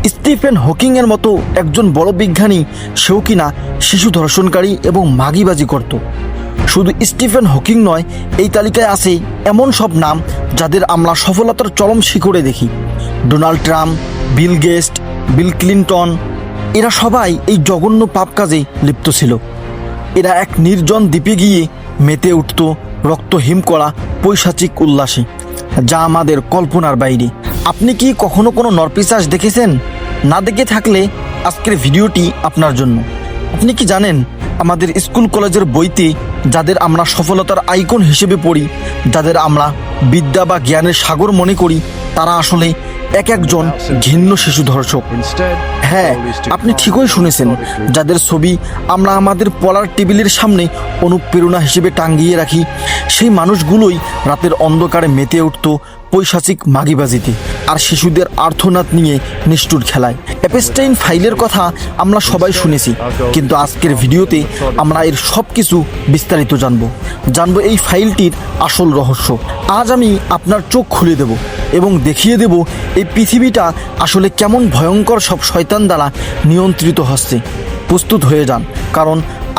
Stephen হকিংয়ের মতো একজন বড় বিজ্ঞানী সেও কিনা শিশু ধর্ষণকারী এবং মাগিবাজি করত। শুধু স্টিফেন হকিং নয়, এই তালিকায় আছে এমন সব নাম যাদের আমরা সফলতার চরম শিখরে দেখি। Donald Trump, Bill Gates, Bill Clinton, এরা সবাই এই জঘন্য পাপ কাজে লিপ্ত ছিল। এরা এক নির্জন দ্বীপে গিয়ে মেতে উঠত রক্ত হিম করা পৈশাচিক উল্লাসে, যা আমাদের কল্পনার বাইরে। আপনি কি কখনো কোনো নরপিশাচ দেখেছেন? না দেখে থাকলে আজকের ভিডিওটি আপনার জন্য। আপনি কি জানেন, আমাদের স্কুল কলেজের বইতে যাদের আমরা সফলতার আইকন হিসেবে পড়ি, যাদের আমরা বিদ্যা বা জ্ঞানের সাগর মনে করি, তারা আসলে এক একজন ঘৃণ্য শিশু ধর্ষক। হ্যাঁ, আপনি ঠিকই শুনেছেন, যাদের ছবি আমরা আমাদের পড়ার টেবিলের সামনে অনুপ্রেরণা হিসেবে টাঙ্গিয়ে রাখি, সেই মানুষগুলোই রাতের অন্ধকারে মেতে উঠত পৈশাচিক মাগিবাজিতে আর শিশুদের আর্তনাদ নিয়ে নিষ্ঠুর খেলায়। এপস্টাইন ফাইলের কথা আমরা সবাই শুনেছি, কিন্তু আজকের ভিডিওতে আমরা এর সব কিছু বিস্তারিত জানবো এই ফাইলটির আসল রহস্য। আজ আমি আপনার চোখ খুলে দেব এবং দেখিয়ে দেব এই পৃথিবীটা আসলে কেমন ভয়ঙ্কর সব শয়তান দ্বারা নিয়ন্ত্রিত হচ্ছে। প্রস্তুত হয়ে যান, কারণ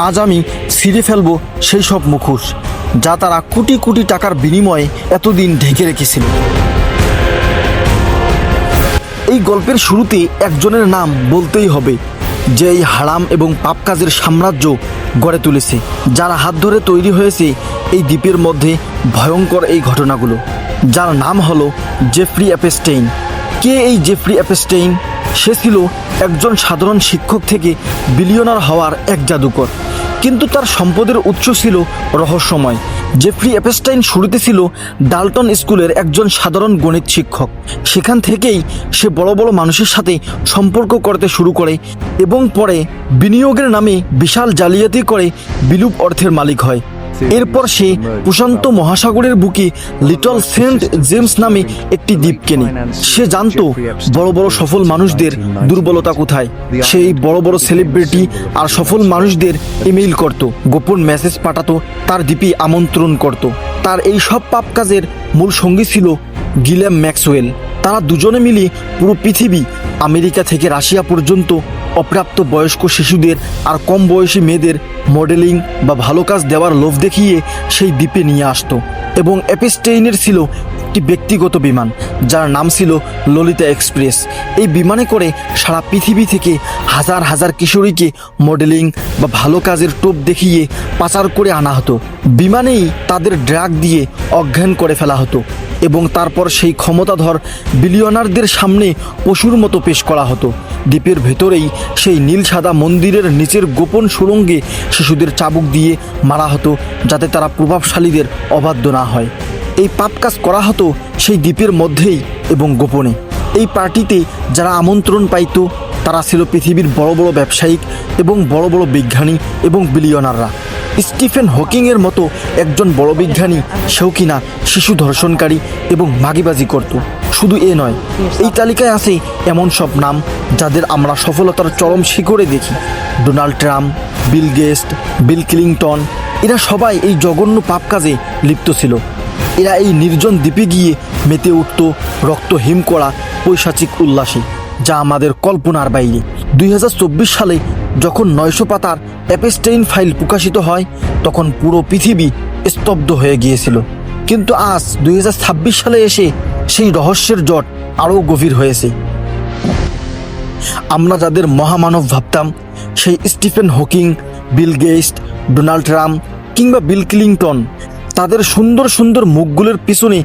আজ আমি ছিঁড়ে ফেলব সেই সব মুখোশ যা তারা কোটি কোটি টাকার বিনিময়ে এতদিন ঢেকে রেখেছিল। এই গল্পের শুরুতে একজনের নাম বলতেই হবে, যে এই হারাম এবং পাপ কাজের সাম্রাজ্য গড়ে তুলেছে, যার হাত ধরে তৈরি হয়েছে এই দ্বীপের মধ্যে ভয়ঙ্কর এই ঘটনাগুলো, যার নাম হলো জেফ্রি এপস্টাইন। কে এই জেফ্রি এপস্টাইন? সে ছিল একজন সাধারণ শিক্ষক থেকে বিলিয়নার হওয়ার এক জাদুকর, কিন্তু তার সম্পদের উৎস ছিল রহস্যময়। জেফ্রি এপস্টাইন শুরুতে ছিল ডাল্টন স্কুলের একজন সাধারণ গণিত শিক্ষক। সেখান থেকেই সে বড় বড় মানুষের সাথে সম্পর্ক করতে শুরু করে এবং পরে বিনিয়োগের নামে বিশাল জালিয়াতি করে বিলুপ অর্থের মালিক হয়। এরপর সে প্রশান্ত মহাসাগরের বুকে লিটল সেন্ট জেমস নামে একটি দ্বীপ কেনে। সে জানতো বড় বড় সফল মানুষদের দুর্বলতা কোথায়। সেই বড় বড় সেলিব্রিটি আর সফল মানুষদের ইমেইল করত, গোপন মেসেজ পাঠাতো, তার দ্বীপে আমন্ত্রণ করত। তার এই সব পাপ কাজের মূল সঙ্গী ছিল গিলেম ম্যাক্সওয়েল। তারা দুজনে মিলে পুরো পৃথিবী, আমেরিকা থেকে রাশিয়া পর্যন্ত অপ্রাপ্ত বয়স্ক শিশুদের আর কম বয়সী মেয়েদের মডেলিং বা ভালো কাজ দেওয়ার লোভ দেখিয়ে সেই দ্বীপে নিয়ে আসতো। এবং এপস্টাইনের ছিল একটি ব্যক্তিগত বিমান, যার নাম ছিল ললিতা এক্সপ্রেস। এই বিমানে করে সারা পৃথিবী থেকে হাজার হাজার কিশোরীকে মডেলিং বা ভালো কাজের টোপ দেখিয়ে পাচার করে আনা হতো। বিমানেই তাদের ড্রাগ দিয়ে অজ্ঞান করে ফেলা হতো এবং তারপর সেই ক্ষমতাধর বিলিয়নারদের সামনে পশুর মতো পেশ করা হতো। দ্বীপের ভেতরেই সেই নীল সাদা মন্দিরের নিচের গোপন সুড়ঙ্গে শিশুদের চাবুক দিয়ে মারা হতো, যাতে তারা প্রভাবশালীদের অবাধ্য না হয়। এই পাপ কাজ করা হতো সেই দ্বীপের মধ্যেই এবং গোপনে। এই পার্টিতে যারা আমন্ত্রণ পাইত তারা ছিল পৃথিবীর বড় বড় ব্যবসায়িক এবং বড় বড় বিজ্ঞানী এবং বিলিয়নাররা। স্টিফেন হকিংয়ের মতো একজন বড় বিজ্ঞানী সেও কিনা শিশু ধর্ষণকারী এবং মাগিবাজি করত। শুধু এ নয়, এই তালিকায় আছে এমন সব নাম যাদের আমরা সফলতার চরম শিখরে দেখি। Donald Trump, Bill Gates, Bill Clinton, এরা সবাই এই জঘন্য পাপ কাজে লিপ্ত ছিল। এরা এই নির্জন দ্বীপে গিয়ে মেতে উঠত রক্ত হিম করা পৈশাচিক উল্লাসে, যা আমাদের কল্পনার বাইরে। 2024 সালে যখন 900 পাতার এপস্টাইন ফাইল প্রকাশিত হয়, তখন পুরো পৃথিবী স্তব্ধ হয়ে গিয়েছিল। কিন্তু আজ 2026 সালে এসে সেই রহস্যের জট আরও গভীর হয়েছে। আমরা যাদের মহামানব ভাবতাম, সেই Stephen Hawking, Bill Gates, Donald Trump কিংবা বিল ক্লিনটন, তাদের সুন্দর সুন্দর মুখগুলোর পিছনে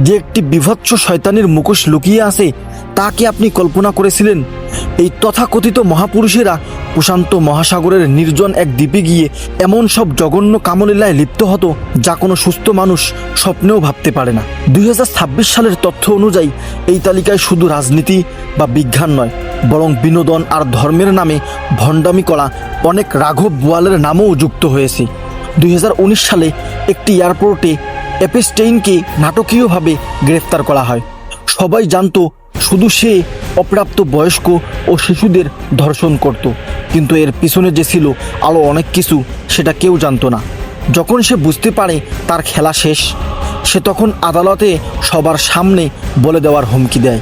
যে একটি বিভৎস শয়তানির মুখোশ লুকিয়ে আছে, তা কি আপনি কল্পনা করেছিলেন? এই তথাকথিত মহাপুরুষেরা প্রশান্ত মহাসাগরের নির্জন এক দ্বীপে গিয়ে এমন সব জঘন্য কামলীলায় লিপ্ত হতো যা কোনো সুস্থ মানুষ স্বপ্নেও ভাবতে পারে না। 2026 সালের তথ্য অনুযায়ী এই তালিকায় শুধু রাজনীতি বা বিজ্ঞান নয়, বরং বিনোদন আর ধর্মের নামে ভণ্ডামি করা অনেক রাঘব বোয়ালের নামও যুক্ত হয়েছে। 2019 সালে একটি এয়ারপোর্টে এপস্টাইনকে নাটকীয়ভাবে গ্রেফতার করা হয়। সবাই জানতো শুধু সে অপ্রাপ্ত বয়স্ক ও শিশুদের ধর্ষণ করত, কিন্তু এর পিছনে যে ছিল আরও অনেক কিছু, সেটা কেউ জানতো না। যখন সে বুঝতে পারে তার খেলা শেষ, সে তখন আদালতে সবার সামনে বলে দেওয়ার হুমকি দেয়।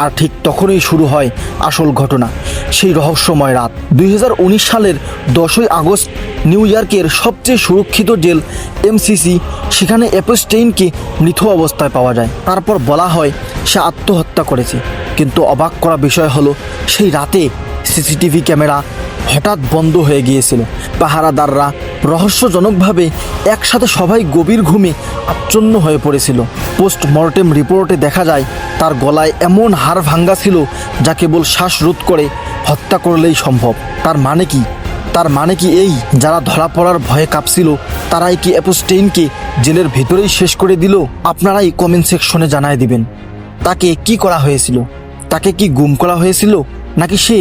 আর ঠিক তখনই শুরু হয় আসল ঘটনা, সেই রহস্যময় রাত। 2019 সালের 10ই আগস্ট নিউ ইয়র্কের সবচেয়ে সুরক্ষিত জেল এমসিসি, সেখানে এপস্টেইনকে মৃত অবস্থায় পাওয়া যায়। তারপর বলা হয় সে আত্মহত্যা করেছে। কিন্তু অবাক করা বিষয় হলো, সেই রাতে সিসিটিভি ক্যামেরা হঠাৎ বন্ধ হয়ে গিয়েছিল। পাহারাদাররা রহস্যজনকভাবে একসাথে সবাই গভীর ঘুমে আচ্ছন্ন হয়ে পড়েছিল। পোস্টমর্টেম রিপোর্টে দেখা যায় তার গলায় এমন হাড় ভাঙ্গা ছিল যা কেবল শ্বাসরোধ করে হত্যা করলেই সম্ভব। তার মানে কি এই, যারা ধরা পড়ার ভয়ে কাঁপছিল তারাই কি এপস্টেইনকে জেলের ভেতরেই শেষ করে দিল? আপনারাই কমেন্ট সেকশনে জানায় দিবেন, তাকে কি করা হয়েছিল? তাকে কি গুম করা হয়েছিল, নাকি সে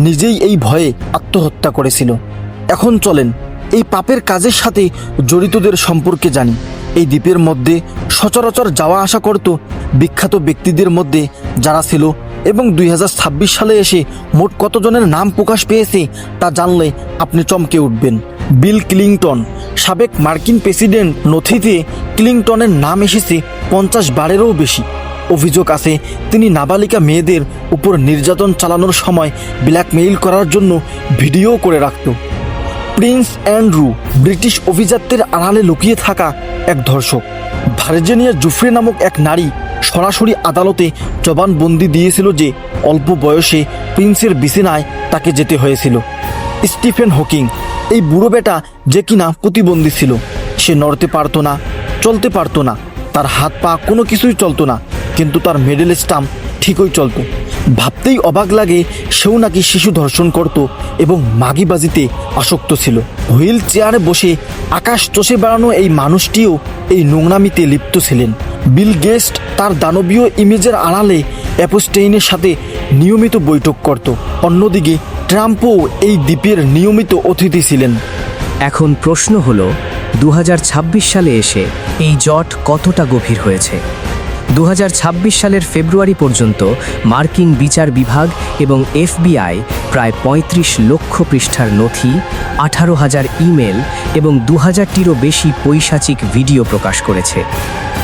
নিজেই এই ভয়ে আত্মহত্যা করেছিল? এখন চলেন এই পাপের কাজের সাথে জড়িতদের সম্পর্কে জানি। এই দ্বীপের মধ্যে সচরাচর যাওয়া আসা করত বিখ্যাত ব্যক্তিদের মধ্যে যারা ছিল, এবং 2026 সালে এসে মোট কতজনের নাম প্রকাশ পেয়েছে তা জানলে আপনি চমকে উঠবেন। বিল ক্লিংটন, সাবেক মার্কিন প্রেসিডেন্ট। নথিতে ক্লিংটনের নাম এসেছে 50 বারেরও বেশি। অভিযোগ আছে তিনি নাবালিকা মেয়েদের উপর নির্যাতন চালানোর সময় ব্ল্যাকমেইল করার জন্য ভিডিও করে রাখত। প্রিন্স অ্যান্ড্রু, ব্রিটিশ অভিজাত্যের আড়ালে লুকিয়ে থাকা এক ধর্ষক। ভার্জিনিয়া জুফ্রে নামক এক নারী সরাসরি আদালতে জবানবন্দি দিয়েছিল যে অল্প বয়সে প্রিন্সের বিছানায় তাকে যেতে হয়েছিল। স্টিফেন হকিং, এই বুড়ো বেটা যে কিনা প্রতিবন্ধী ছিল। সে নড়তে পারতো না, চলতে পারতো না, তার হাত পা কোনো কিছুই চলতো না, কিন্তু তার মেডেল স্টাম্প ঠিকই চলতো। ভাবতেই অবাক লাগে সেও নাকি শিশু ধর্ষণ করত এবং মাগিবাজিতে আসক্ত ছিল। হুইল চেয়ারে বসে আকাশ চষে বেড়ানো এই মানুষটিও এই নোংরামিতে লিপ্ত ছিলেন। বিল গেটস তার দানবীয় ইমেজের আড়ালে এপস্টেইনের সাথে নিয়মিত বৈঠক করত। অন্যদিকে ট্রাম্পও এই দ্বীপের নিয়মিত অতিথি ছিলেন। এখন প্রশ্ন হলো, 2026 সালে এসে এই জট কতটা গভীর হয়েছে? 2026 সালের ফেব্রুয়ারি পর্যন্ত মার্কিন বিচার বিভাগ এবং এফবিআই প্রায় 35 লক্ষ পৃষ্ঠার নথি, 18,000 ইমেল এবং 2000টিরও বেশি পৈশাচিক ভিডিও প্রকাশ করেছে।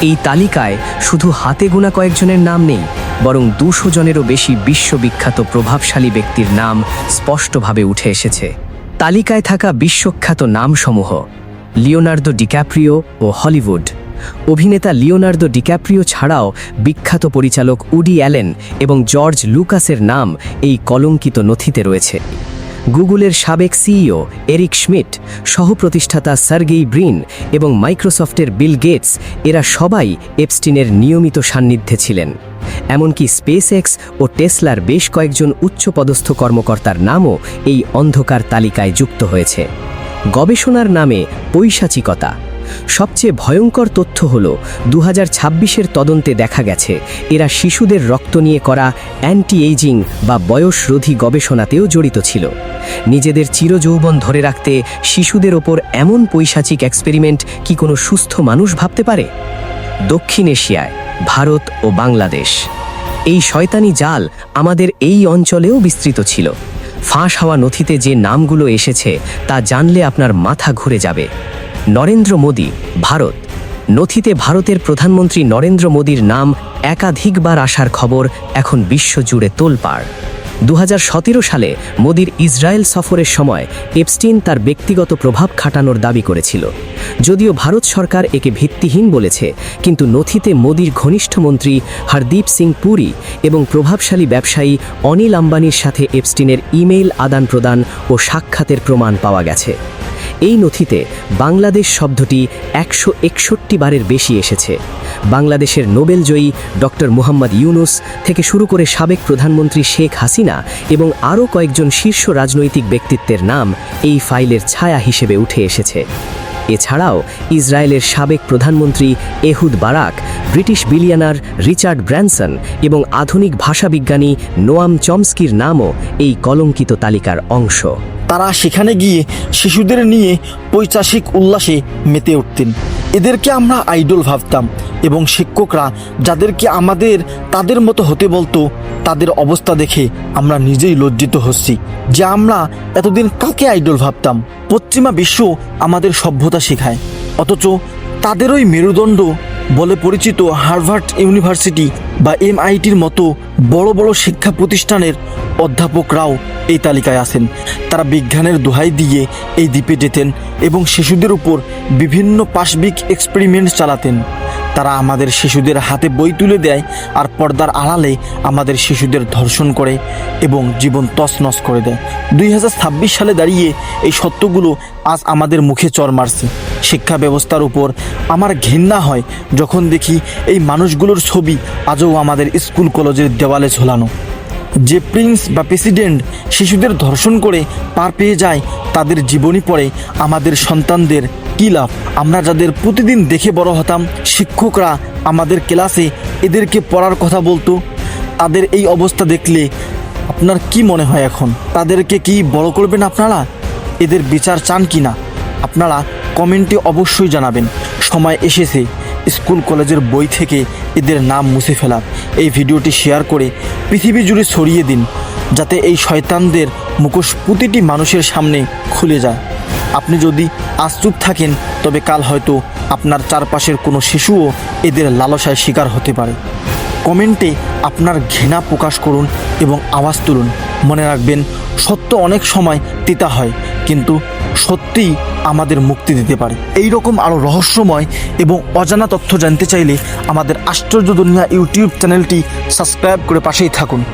এই তালিকায় শুধু হাতে গোনা কয়েকজনের নাম নেই, বরং 200 জনেরও বেশি বিশ্ববিখ্যাত প্রভাবশালী ব্যক্তির নাম স্পষ্টভাবে উঠে এসেছে। তালিকায় থাকা বিশ্বখ্যাত নামসমূহ: লিওনার্দো ডিক্যাপ্রিও ও হলিউড। অভিনেতা লিওনার্দো ডিক্যাপ্রিও ছাড়াও বিখ্যাত পরিচালক উডি অ্যালেন এবং জর্জ লুকাসের নাম এই কলঙ্কিত নথিতে রয়েছে। গুগলের সাবেক সিইও এরিক শমিট, সহপ্রতিষ্ঠাতা সার্গেই ব্রিন এবং মাইক্রোসফটের বিল গেটস, এরা সবাই এপস্টিনের নিয়মিত সান্নিধ্যে ছিলেন। এমনকি স্পেসএক্স ও টেসলার বেশ কয়েকজন উচ্চপদস্থ কর্মকর্তার নামও এই অন্ধকার তালিকায় যুক্ত হয়েছে। গবেষণার নামে পৈশাচিকতা। সবচেয়ে ভয়ঙ্কর তথ্য হল 2026-এর তদন্তে দেখা গেছে এরা শিশুদের রক্ত নিয়ে করা অ্যান্টি এইজিং বা বয়সরোধী গবেষণাতেও জড়িত ছিল। নিজেদের চিরযৌবন ধরে রাখতে শিশুদের ওপর এমন পৈশাচিক এক্সপেরিমেন্ট কি কোনো সুস্থ মানুষ ভাবতে পারে? দক্ষিণ এশিয়ায়, ভারত ও বাংলাদেশ, এই শয়তানি জাল আমাদের এই অঞ্চলেও বিস্তৃত ছিল। ফাঁস হওয়া নথিতে যে নামগুলো এসেছে তা জানলে আপনার মাথা ঘুরে যাবে। নরেন্দ্র মোদি, ভারত। নথিতে ভারতের প্রধানমন্ত্রী নরেন্দ্র মোদির নাম একাধিকবার আসার খবর এখন বিশ্বজুড়ে তোলপাড়। 2017 সালে মোদির ইসরায়েল সফরের সময় এপস্টিন তার ব্যক্তিগত প্রভাব খাটানোর দাবি করেছিল। যদিও ভারত সরকার একে ভিত্তিহীন বলেছে, কিন্তু নথিতে মোদির ঘনিষ্ঠ মন্ত্রী হরদীপ সিং পুরী এবং প্রভাবশালী ব্যবসায়ী অনিল আম্বানির সাথে এপস্টিনের ইমেইল আদান প্রদান ও সাক্ষাতের প্রমাণ পাওয়া গেছে। এই নথিতে বাংলাদেশ শব্দটি 161 বারের বেশি এসেছে। বাংলাদেশের নোবেলজয়ী ডক্টর মুহাম্মদ ইউনুস থেকে শুরু করে সাবেক প্রধানমন্ত্রী শেখ হাসিনা এবং আরও কয়েকজন শীর্ষ রাজনৈতিক ব্যক্তিত্বের নাম এই ফাইলের ছায়া হিসেবে উঠে এসেছে। এছাড়াও ইসরায়েলের সাবেক প্রধানমন্ত্রী Ehud Barak, British billionaire Richard Branson এবং আধুনিক ভাষাবিজ্ঞানী নোয়াম চমস্কির নামও এই কলঙ্কিত তালিকার অংশ। তারা সেখানে গিয়ে শিশুদের নিয়ে পৈশাচিক উল্লাসে মেতে উঠতেন। এদেরকে আমরা আইডল ভাবতাম এবং শিক্ষকরা যাদেরকে আমাদের তাদের মতো হতে বলতো, তাদের অবস্থা দেখে আমরা নিজেই লজ্জিত হচ্ছি যে আমরা এতদিন কাকে আইডল ভাবতাম। পশ্চিমা বিশ্ব আমাদের সভ্যতা শেখায়, অথচ তাদেরই মেরুদণ্ড বলে পরিচিত হার্ভার্ড ইউনিভার্সিটি বা MITর মতো বড় বড় শিক্ষা প্রতিষ্ঠানের অধ্যাপকরাও এই তালিকায় আছেন। তারা বিজ্ঞানের দোহাই দিয়ে এই দ্বীপে যেতেন এবং শিশুদের উপর বিভিন্ন পাশবিক এক্সপেরিমেন্ট চালাতেন। তারা আমাদের শিশুদের হাতে বই তুলে দেয় আর পর্দার আড়ালে আমাদের শিশুদের ধর্ষণ করে এবং জীবন তছনছ করে দেয়। 2026 সালে দাঁড়িয়ে এই সত্যগুলো আজ আমাদের মুখে চড় মারছে। শিক্ষা ব্যবস্থার উপর আমার ঘৃণা হয় যখন দেখি এই মানুষগুলোর ছবি আজও আমাদের স্কুল কলেজের দেওয়ালে ঝোলানো। যে প্রিন্স বা প্রেসিডেন্ট শিশুদের ধর্ষণ করে পার পেয়ে যায় তাদের জীবনী পড়ে আমাদের সন্তানদের কী লাভ? আমরা যাদের প্রতিদিন দেখে বড় হতাম, শিক্ষকরা আমাদের ক্লাসে এদেরকে পড়ার কথা বলতো, তাদের এই অবস্থা দেখলে আপনার কি মনে হয় এখন? তাদেরকে কি বড় করবেন আপনারা? এদের বিচার চান কি না আপনারা কমেন্টে অবশ্যই জানাবেন। সময় এসেছে স্কুল কলেজের বই থেকে এদের নাম মুছে ফেলার। এই ভিডিওটি শেয়ার করে পৃথিবী জুড়ে ছড়িয়ে দিন যাতে এই শয়তানদের মুখোশ প্রতিটি মানুষের সামনে খুলে যায়। আপনি যদি আজ চুপ থাকেন তবে কাল হয়তো আপনার চারপাশের কোনো শিশুও এদের লালসায় শিকার হতে পারে। কমেন্টে আপনার ঘৃণা প্রকাশ করুন এবং আওয়াজ তুলুন। মনে রাখবেন, সত্য অনেক সময় তিতা হয়, কিন্তু সত্যিই আমাদের মুক্তি দিতে পারে। এই রকম আরও রহস্যময় এবং অজানা তথ্য জানতে চাইলে আমাদের আশ্চর্য দুনিয়া ইউটিউব চ্যানেলটি সাবস্ক্রাইব করে পাশেই থাকুন।